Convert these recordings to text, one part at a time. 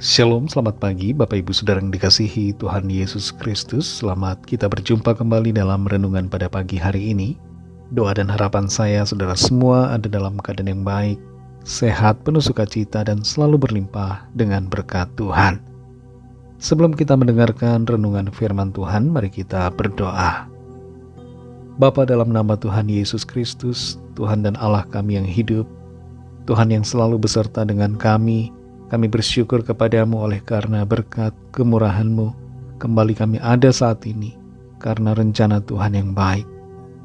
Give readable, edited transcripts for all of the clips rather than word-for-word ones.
Shalom, selamat pagi Bapak Ibu Saudara yang dikasihi Tuhan Yesus Kristus. Selamat kita berjumpa kembali dalam renungan pada pagi hari ini. Doa dan harapan saya saudara semua ada dalam keadaan yang baik, sehat, penuh sukacita, dan selalu berlimpah dengan berkat Tuhan. Sebelum kita mendengarkan renungan firman Tuhan, mari kita berdoa. Bapa, dalam nama Tuhan Yesus Kristus, Tuhan dan Allah kami yang hidup, Tuhan yang selalu beserta dengan kami bersyukur kepadamu oleh karena berkat kemurahan-Mu. Kembali kami ada saat ini karena rencana Tuhan yang baik.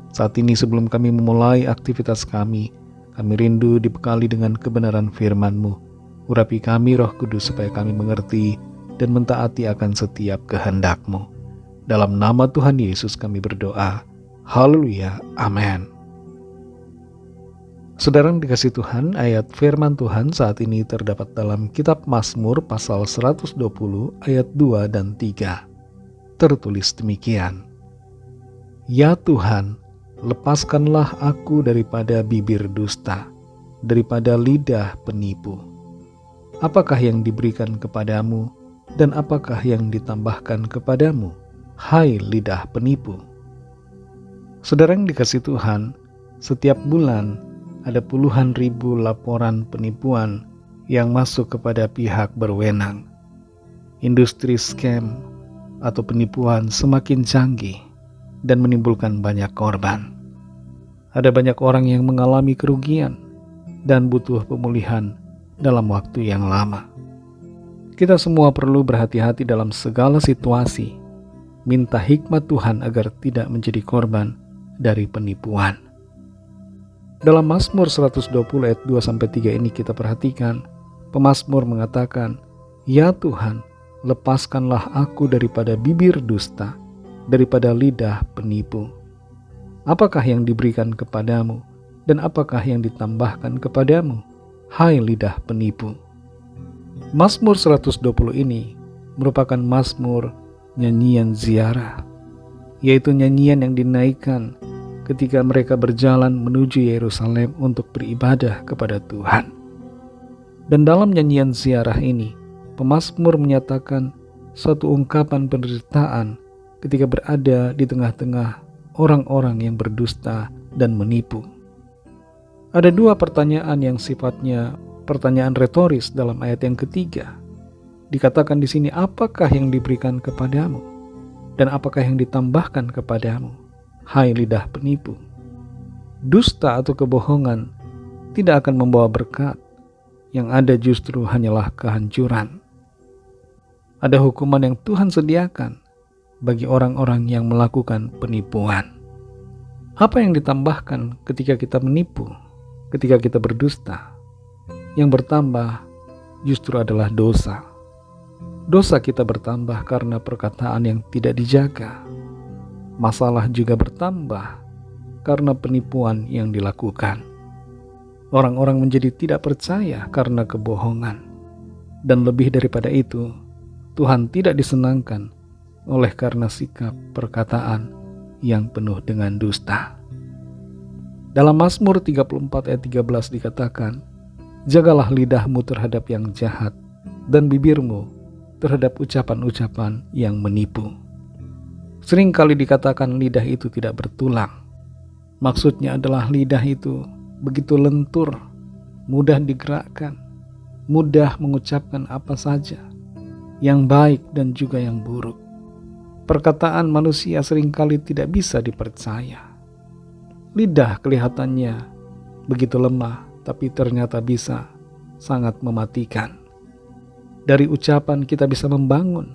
Saat ini sebelum kami memulai aktivitas kami rindu dibekali dengan kebenaran firman-Mu. Urapi kami Roh Kudus supaya kami mengerti dan mentaati akan setiap kehendak-Mu. Dalam nama Tuhan Yesus kami berdoa. Haleluya. Amin. Saudara yang dikasihi Tuhan, ayat firman Tuhan saat ini terdapat dalam kitab Mazmur pasal 120 ayat 2 dan 3. Tertulis demikian. Ya Tuhan, lepaskanlah aku daripada bibir dusta, daripada lidah penipu. Apakah yang diberikan kepadamu dan apakah yang ditambahkan kepadamu, hai lidah penipu? Saudara yang dikasihi Tuhan, setiap bulan ada puluhan ribu laporan penipuan yang masuk kepada pihak berwenang. Industri scam atau penipuan semakin canggih dan menimbulkan banyak korban. Ada banyak orang yang mengalami kerugian dan butuh pemulihan dalam waktu yang lama. Kita semua perlu berhati-hati dalam segala situasi, minta hikmat Tuhan agar tidak menjadi korban dari penipuan. Dalam Mazmur 120 ayat 2-3 ini kita perhatikan, pemazmur mengatakan, Ya Tuhan, lepaskanlah aku daripada bibir dusta, daripada lidah penipu. Apakah yang diberikan kepadamu, dan apakah yang ditambahkan kepadamu, hai lidah penipu? Mazmur 120 ini merupakan mazmur nyanyian ziarah, yaitu nyanyian yang dinaikkan ketika mereka berjalan menuju Yerusalem untuk beribadah kepada Tuhan. Dan dalam nyanyian ziarah ini, pemazmur menyatakan suatu ungkapan penderitaan ketika berada di tengah-tengah orang-orang yang berdusta dan menipu. Ada dua pertanyaan yang sifatnya pertanyaan retoris dalam ayat yang ketiga. Dikatakan di sini, apakah yang diberikan kepadamu dan apakah yang ditambahkan kepadamu, hai lidah penipu? Dusta atau kebohongan tidak akan membawa berkat. Yang ada justru hanyalah kehancuran. Ada hukuman yang Tuhan sediakan bagi orang-orang yang melakukan penipuan. Apa yang ditambahkan ketika kita menipu, ketika kita berdusta? Yang bertambah justru adalah dosa. Dosa kita bertambah karena perkataan yang tidak dijaga. Masalah juga bertambah karena penipuan yang dilakukan. Orang-orang menjadi tidak percaya karena kebohongan. Dan lebih daripada itu, Tuhan tidak disenangkan oleh karena sikap perkataan yang penuh dengan dusta. Dalam Mazmur 34 ayat 13 dikatakan, jagalah lidahmu terhadap yang jahat dan bibirmu terhadap ucapan-ucapan yang menipu. Seringkali dikatakan lidah itu tidak bertulang. Maksudnya adalah lidah itu begitu lentur, mudah digerakkan, mudah mengucapkan apa saja, yang baik dan juga yang buruk. Perkataan manusia seringkali tidak bisa dipercaya. Lidah kelihatannya begitu lemah, tapi ternyata bisa sangat mematikan. Dari ucapan kita bisa membangun,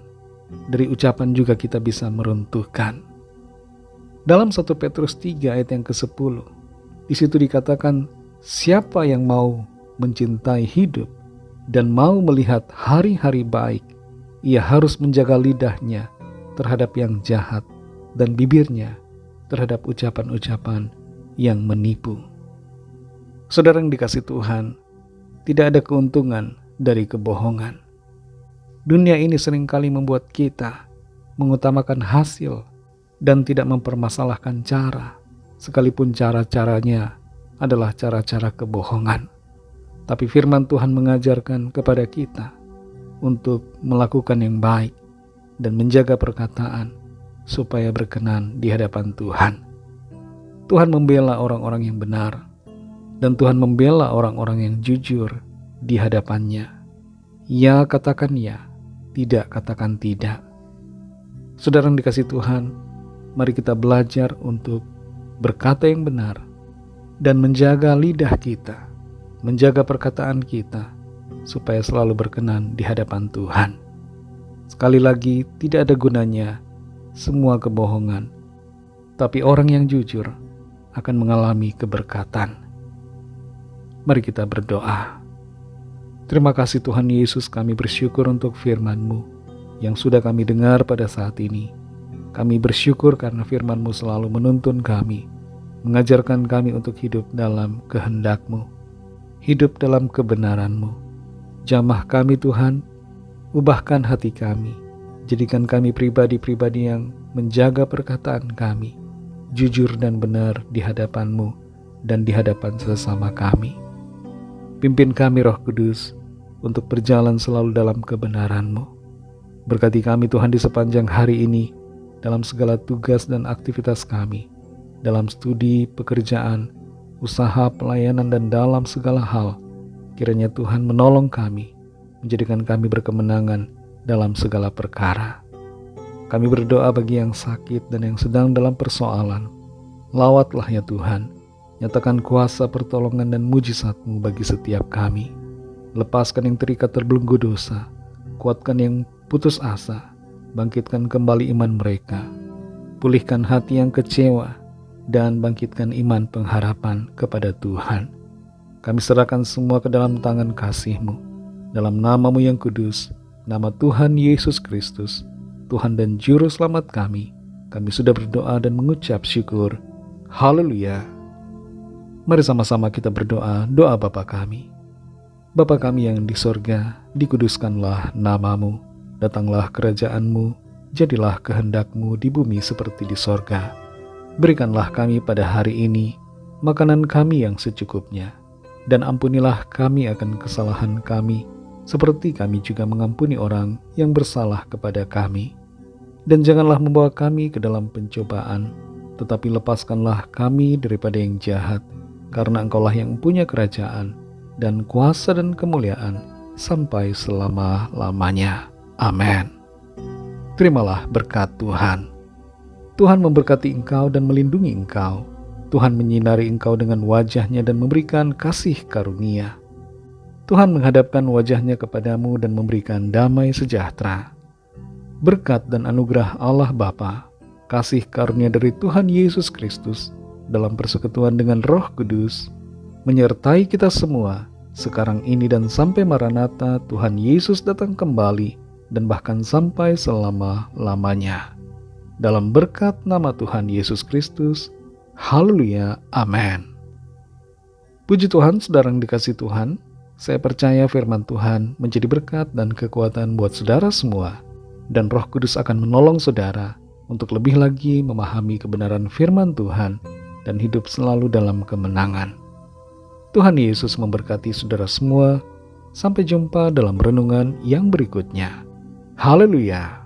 dari ucapan juga kita bisa meruntuhkan. Dalam 1 Petrus 3 ayat yang ke-10, di situ dikatakan, siapa yang mau mencintai hidup dan mau melihat hari-hari baik, ia harus menjaga lidahnya terhadap yang jahat dan bibirnya terhadap ucapan-ucapan yang menipu. Saudara yang dikasihi Tuhan, tidak ada keuntungan dari kebohongan. Dunia ini seringkali membuat kita mengutamakan hasil dan tidak mempermasalahkan cara, sekalipun cara-caranya adalah cara-cara kebohongan. Tapi firman Tuhan mengajarkan kepada kita untuk melakukan yang baik dan menjaga perkataan supaya berkenan di hadapan Tuhan. Tuhan membela orang-orang yang benar, dan Tuhan membela orang-orang yang jujur di hadapannya. Ya katakan ya, tidak katakan tidak. Saudara yang dikasihi Tuhan, mari kita belajar untuk berkata yang benar dan menjaga lidah kita, menjaga perkataan kita, supaya selalu berkenan di hadapan Tuhan. Sekali lagi, tidak ada gunanya semua kebohongan, tapi orang yang jujur akan mengalami keberkatan. Mari kita berdoa. Terima kasih Tuhan Yesus, kami bersyukur untuk firman-Mu yang sudah kami dengar pada saat ini. Kami bersyukur karena firman-Mu selalu menuntun kami, mengajarkan kami untuk hidup dalam kehendak-Mu, hidup dalam kebenaran-Mu. Jamah kami Tuhan, ubahkan hati kami, jadikan kami pribadi-pribadi yang menjaga perkataan kami, jujur dan benar di hadapan-Mu dan di hadapan sesama kami. Pimpin kami Roh Kudus untuk berjalan selalu dalam kebenaran-Mu. Berkati kami Tuhan di sepanjang hari ini, dalam segala tugas dan aktivitas kami, dalam studi, pekerjaan, usaha, pelayanan, dan dalam segala hal. Kiranya Tuhan menolong kami, menjadikan kami berkemenangan dalam segala perkara. Kami berdoa bagi yang sakit dan yang sedang dalam persoalan. Lawatlah ya Tuhan, nyatakan kuasa pertolongan dan mujizat-Mu bagi setiap kami. Lepaskan yang terikat terbelenggu dosa, kuatkan yang putus asa, bangkitkan kembali iman mereka, pulihkan hati yang kecewa, dan bangkitkan iman pengharapan kepada Tuhan. Kami serahkan semua ke dalam tangan kasih-Mu, dalam nama-Mu yang kudus, nama Tuhan Yesus Kristus, Tuhan dan Juru Selamat kami sudah berdoa dan mengucap syukur. Haleluya. Mari sama-sama kita berdoa, doa Bapa kami. Bapa kami yang di sorga, dikuduskanlah nama-Mu, datanglah kerajaan-Mu, jadilah kehendak-Mu di bumi seperti di sorga. Berikanlah kami pada hari ini makanan kami yang secukupnya, dan ampunilah kami akan kesalahan kami, seperti kami juga mengampuni orang yang bersalah kepada kami. Dan janganlah membawa kami ke dalam pencobaan, tetapi lepaskanlah kami daripada yang jahat, karena Engkaulah yang punya kerajaan, dan kuasa dan kemuliaan, sampai selama-lamanya. Amin. Terimalah berkat Tuhan. Tuhan memberkati engkau dan melindungi engkau. Tuhan menyinari engkau dengan wajah-Nya dan memberikan kasih karunia. Tuhan menghadapkan wajah-Nya kepadamu dan memberikan damai sejahtera. Berkat dan anugerah Allah Bapa, kasih karunia dari Tuhan Yesus Kristus, dalam persekutuan dengan Roh Kudus, menyertai kita semua, sekarang ini dan sampai Maranatha Tuhan Yesus datang kembali, dan bahkan sampai selama-lamanya. Dalam berkat nama Tuhan Yesus Kristus, haleluya, amin. Puji Tuhan, saudara yang dikasihi Tuhan, saya percaya firman Tuhan menjadi berkat dan kekuatan buat saudara semua, dan Roh Kudus akan menolong saudara untuk lebih lagi memahami kebenaran firman Tuhan dan hidup selalu dalam kemenangan. Tuhan Yesus memberkati saudara semua. Sampai jumpa dalam renungan yang berikutnya. Haleluya.